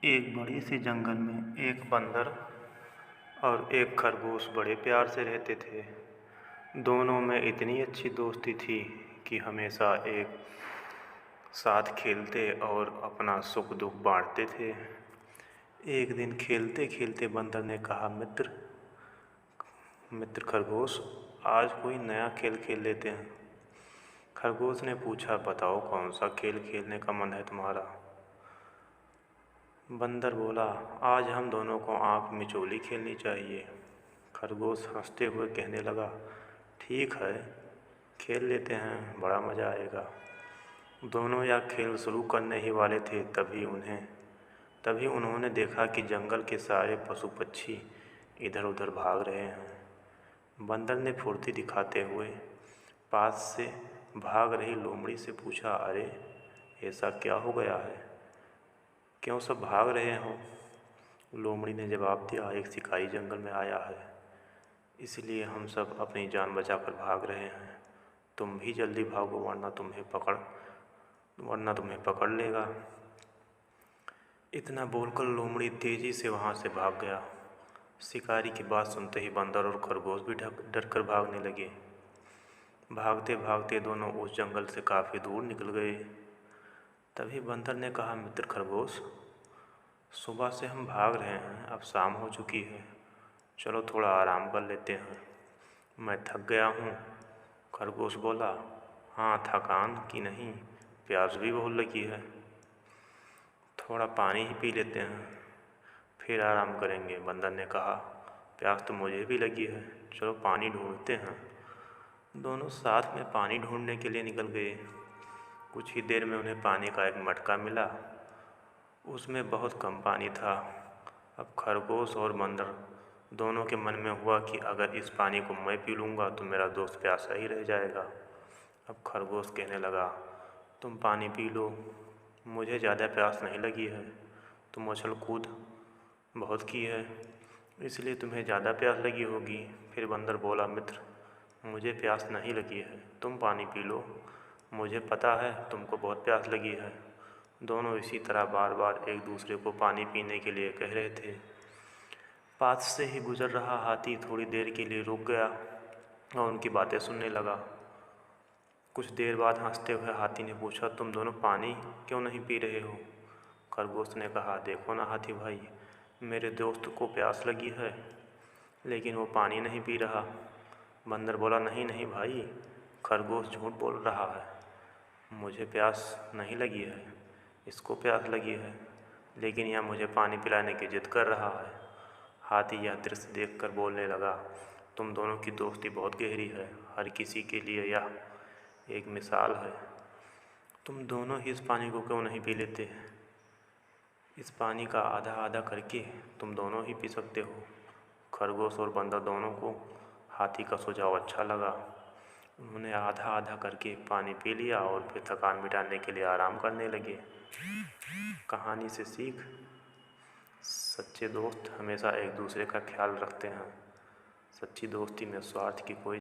एक बड़े से जंगल में एक बंदर और एक खरगोश बड़े प्यार से रहते थे। दोनों में इतनी अच्छी दोस्ती थी कि हमेशा एक साथ खेलते और अपना सुख दुख बांटते थे। एक दिन खेलते खेलते बंदर ने कहा, मित्र मित्र खरगोश, आज कोई नया खेल खेल लेते हैं। खरगोश ने पूछा, बताओ कौन सा खेल खेलने का मन है तुम्हारा। बंदर बोला, आज हम दोनों को आँख मिचौली खेलनी चाहिए। खरगोश हंसते हुए कहने लगा, ठीक है, खेल लेते हैं, बड़ा मज़ा आएगा। दोनों यह खेल शुरू करने ही वाले थे, तभी उन्होंने देखा कि जंगल के सारे पशु पक्षी इधर उधर भाग रहे हैं। बंदर ने फुर्ती दिखाते हुए पास से भाग रही लोमड़ी से पूछा, अरे ऐसा क्या हो गया है, क्यों सब भाग रहे हो। लोमड़ी ने जवाब दिया, एक शिकारी जंगल में आया है, इसलिए हम सब अपनी जान बचाकर भाग रहे हैं। तुम भी जल्दी भागो, वरना तुम्हें पकड़ लेगा। इतना बोलकर लोमड़ी तेज़ी से वहाँ से भाग गया। शिकारी की बात सुनते ही बंदर और खरगोश भी डर कर भागने लगे। भागते भागते दोनों उस जंगल से काफ़ी दूर निकल गए। तभी बंदर ने कहा, मित्र खरगोश, सुबह से हम भाग रहे हैं, अब शाम हो चुकी है, चलो थोड़ा आराम कर लेते हैं, मैं थक गया हूँ। खरगोश बोला, हाँ, थकान की नहीं, प्यास भी बहुत लगी है, थोड़ा पानी ही पी लेते हैं, फिर आराम करेंगे। बंदर ने कहा, प्यास तो मुझे भी लगी है, चलो पानी ढूंढते हैं। दोनों साथ में पानी ढूंढने के लिए निकल गए। कुछ ही देर में उन्हें पानी का एक मटका मिला। उसमें बहुत कम पानी था। अब खरगोश और बंदर दोनों के मन में हुआ कि अगर इस पानी को मैं पी लूँगा तो मेरा दोस्त प्यासा ही रह जाएगा। अब खरगोश कहने लगा, तुम पानी पी लो, मुझे ज़्यादा प्यास नहीं लगी है, तुम उछल कूद बहुत की है, इसलिए तुम्हें ज़्यादा प्यास लगी होगी। फिर बंदर बोला, मित्र मुझे प्यास नहीं लगी है, तुम पानी पी लो, मुझे पता है तुमको बहुत प्यास लगी है। दोनों इसी तरह बार बार एक दूसरे को पानी पीने के लिए कह रहे थे। पास से ही गुजर रहा हाथी थोड़ी देर के लिए रुक गया और उनकी बातें सुनने लगा। कुछ देर बाद हंसते हुए हाथी ने पूछा, तुम दोनों पानी क्यों नहीं पी रहे हो। खरगोश ने कहा, देखो ना हाथी भाई, मेरे दोस्त को प्यास लगी है लेकिन वो पानी नहीं पी रहा। बंदर बोला, नहीं नहीं भाई, खरगोश झूठ बोल रहा है, मुझे प्यास नहीं लगी है, इसको प्यास लगी है, लेकिन यह मुझे पानी पिलाने की जिद कर रहा है। हाथी यह दृश्य देखकर बोलने लगा, तुम दोनों की दोस्ती बहुत गहरी है, हर किसी के लिए यह एक मिसाल है। तुम दोनों ही इस पानी को क्यों नहीं पी लेते। इस पानी का आधा आधा करके तुम दोनों ही पी सकते हो। खरगोश और बंदर दोनों को हाथी का सुझाव अच्छा लगा। उन्होंने आधा आधा करके पानी पी लिया और फिर थकान मिटाने के लिए आराम करने लगे। कहानी से सीख, सच्चे दोस्त हमेशा एक दूसरे का ख्याल रखते हैं। सच्ची दोस्ती में स्वार्थ की कोई